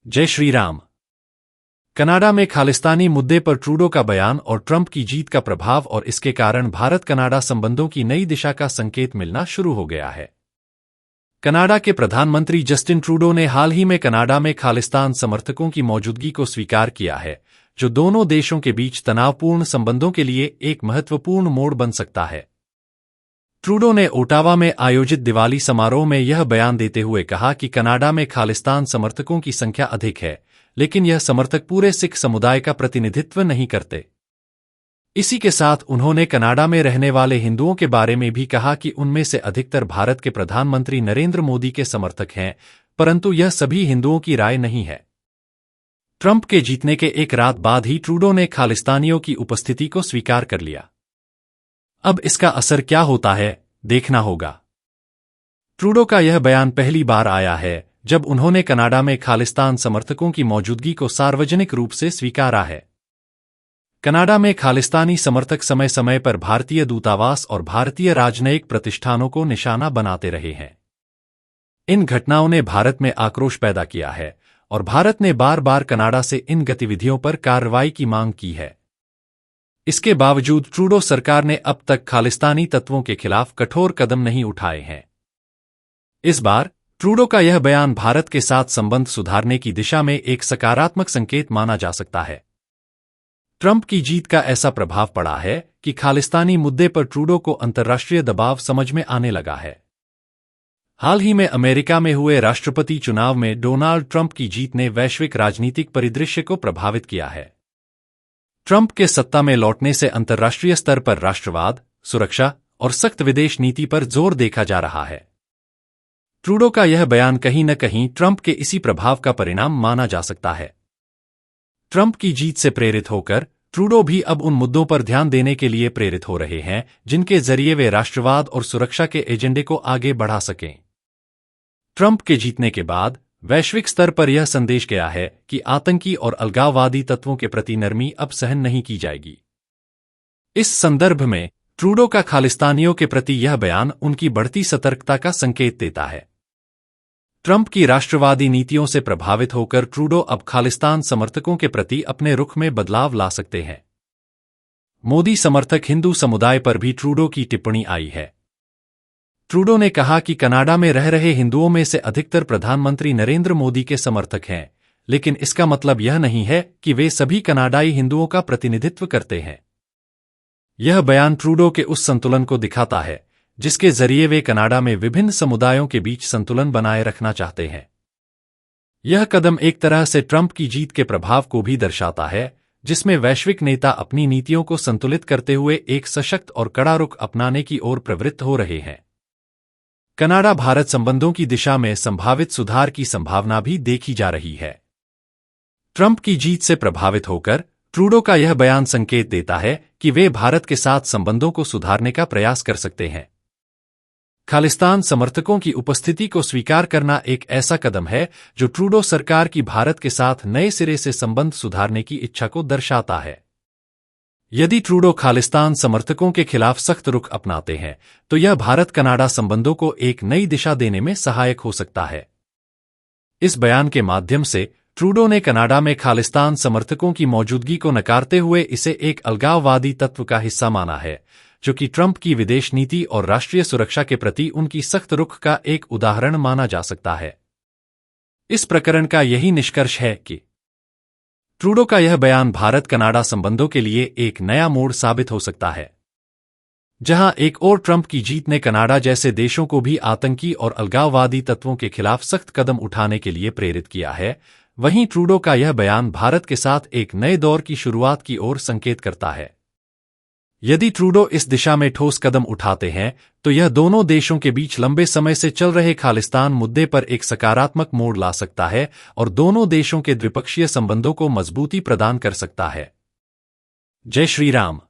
जय श्री राम। कनाडा में खालिस्तानी मुद्दे पर ट्रूडो का बयान और ट्रंप की जीत का प्रभाव और इसके कारण भारत कनाडा संबंधों की नई दिशा का संकेत मिलना शुरू हो गया है। कनाडा के प्रधानमंत्री जस्टिन ट्रूडो ने हाल ही में कनाडा में खालिस्तान समर्थकों की मौजूदगी को स्वीकार किया है, जो दोनों देशों के बीच तनावपूर्ण संबंधों के लिए एक महत्वपूर्ण मोड़ बन सकता है। ट्रूडो ने ओटावा में आयोजित दिवाली समारोह में यह बयान देते हुए कहा कि कनाडा में खालिस्तान समर्थकों की संख्या अधिक है, लेकिन यह समर्थक पूरे सिख समुदाय का प्रतिनिधित्व नहीं करते। इसी के साथ उन्होंने कनाडा में रहने वाले हिंदुओं के बारे में भी कहा कि उनमें से अधिकतर भारत के प्रधानमंत्री नरेंद्र मोदी के समर्थक हैं, परंतु यह सभी हिंदुओं की राय नहीं है। ट्रंप के जीतने के एक रात बाद ही ट्रूडो ने खालिस्तानियों की उपस्थिति को स्वीकार कर लिया। अब इसका असर क्या होता है, देखना होगा। ट्रूडो का यह बयान पहली बार आया है जब उन्होंने कनाडा में खालिस्तान समर्थकों की मौजूदगी को सार्वजनिक रूप से स्वीकारा है। कनाडा में खालिस्तानी समर्थक समय समय पर भारतीय दूतावास और भारतीय राजनयिक प्रतिष्ठानों को निशाना बनाते रहे हैं। इन घटनाओं ने भारत में आक्रोश पैदा किया है और भारत ने बार बार कनाडा से इन गतिविधियों पर कार्रवाई की मांग की है। इसके बावजूद ट्रूडो सरकार ने अब तक खालिस्तानी तत्वों के खिलाफ कठोर कदम नहीं उठाए हैं। इस बार ट्रूडो का यह बयान भारत के साथ संबंध सुधारने की दिशा में एक सकारात्मक संकेत माना जा सकता है। ट्रंप की जीत का ऐसा प्रभाव पड़ा है कि खालिस्तानी मुद्दे पर ट्रूडो को अंतर्राष्ट्रीय दबाव समझ में आने लगा है। हाल ही में अमेरिका में हुए राष्ट्रपति चुनाव में डोनाल्ड ट्रंप की जीत ने वैश्विक राजनीतिक परिदृश्य को प्रभावित किया है। ट्रंप के सत्ता में लौटने से अंतर्राष्ट्रीय स्तर पर राष्ट्रवाद, सुरक्षा और सख्त विदेश नीति पर जोर देखा जा रहा है। ट्रूडो का यह बयान कहीं न कहीं ट्रंप के इसी प्रभाव का परिणाम माना जा सकता है। ट्रंप की जीत से प्रेरित होकर ट्रूडो भी अब उन मुद्दों पर ध्यान देने के लिए प्रेरित हो रहे हैं जिनके जरिए वे राष्ट्रवाद और सुरक्षा के एजेंडे को आगे बढ़ा सकें। ट्रंप के जीतने के बाद वैश्विक स्तर पर यह संदेश गया है कि आतंकी और अलगाववादी तत्वों के प्रति नरमी अब सहन नहीं की जाएगी। इस संदर्भ में ट्रूडो का खालिस्तानियों के प्रति यह बयान उनकी बढ़ती सतर्कता का संकेत देता है। ट्रंप की राष्ट्रवादी नीतियों से प्रभावित होकर ट्रूडो अब खालिस्तान समर्थकों के प्रति अपने रुख में बदलाव ला सकते हैं। मोदी समर्थक हिंदू समुदाय पर भी ट्रूडो की टिप्पणी आई है। ट्रूडो ने कहा कि कनाडा में रह रहे हिंदुओं में से अधिकतर प्रधानमंत्री नरेंद्र मोदी के समर्थक हैं, लेकिन इसका मतलब यह नहीं है कि वे सभी कनाडाई हिंदुओं का प्रतिनिधित्व करते हैं। यह बयान ट्रूडो के उस संतुलन को दिखाता है जिसके जरिए वे कनाडा में विभिन्न समुदायों के बीच संतुलन बनाए रखना चाहते हैं। यह कदम एक तरह से ट्रंप की जीत के प्रभाव को भी दर्शाता है, जिसमें वैश्विक नेता अपनी नीतियों को संतुलित करते हुए एक सशक्त और कड़ा रुख अपनाने की ओर प्रवृत्त हो रहे हैं। कनाडा भारत संबंधों की दिशा में संभावित सुधार की संभावना भी देखी जा रही है। ट्रंप की जीत से प्रभावित होकर ट्रूडो का यह बयान संकेत देता है कि वे भारत के साथ संबंधों को सुधारने का प्रयास कर सकते हैं। खालिस्तान समर्थकों की उपस्थिति को स्वीकार करना एक ऐसा कदम है जो ट्रूडो सरकार की भारत के साथ नए सिरे से संबंध सुधारने की इच्छा को दर्शाता है। यदि ट्रूडो खालिस्तान समर्थकों के खिलाफ सख्त रुख अपनाते हैं, तो यह भारत कनाडा संबंधों को एक नई दिशा देने में सहायक हो सकता है। इस बयान के माध्यम से ट्रूडो ने कनाडा में खालिस्तान समर्थकों की मौजूदगी को नकारते हुए इसे एक अलगाववादी तत्व का हिस्सा माना है, जो कि ट्रंप की विदेश नीति और राष्ट्रीय सुरक्षा के प्रति उनकी सख्त रुख का एक उदाहरण माना जा सकता है। इस प्रकरण का यही निष्कर्ष है कि ट्रूडो का यह बयान भारत कनाडा संबंधों के लिए एक नया मोड़ साबित हो सकता है। जहां एक और ट्रंप की जीत ने कनाडा जैसे देशों को भी आतंकी और अलगाववादी तत्वों के खिलाफ सख्त कदम उठाने के लिए प्रेरित किया है, वहीं ट्रूडो का यह बयान भारत के साथ एक नए दौर की शुरुआत की ओर संकेत करता है। यदि ट्रूडो इस दिशा में ठोस कदम उठाते हैं, तो यह दोनों देशों के बीच लंबे समय से चल रहे खालिस्तान मुद्दे पर एक सकारात्मक मोड़ ला सकता है और दोनों देशों के द्विपक्षीय संबंधों को मजबूती प्रदान कर सकता है। जय श्री राम।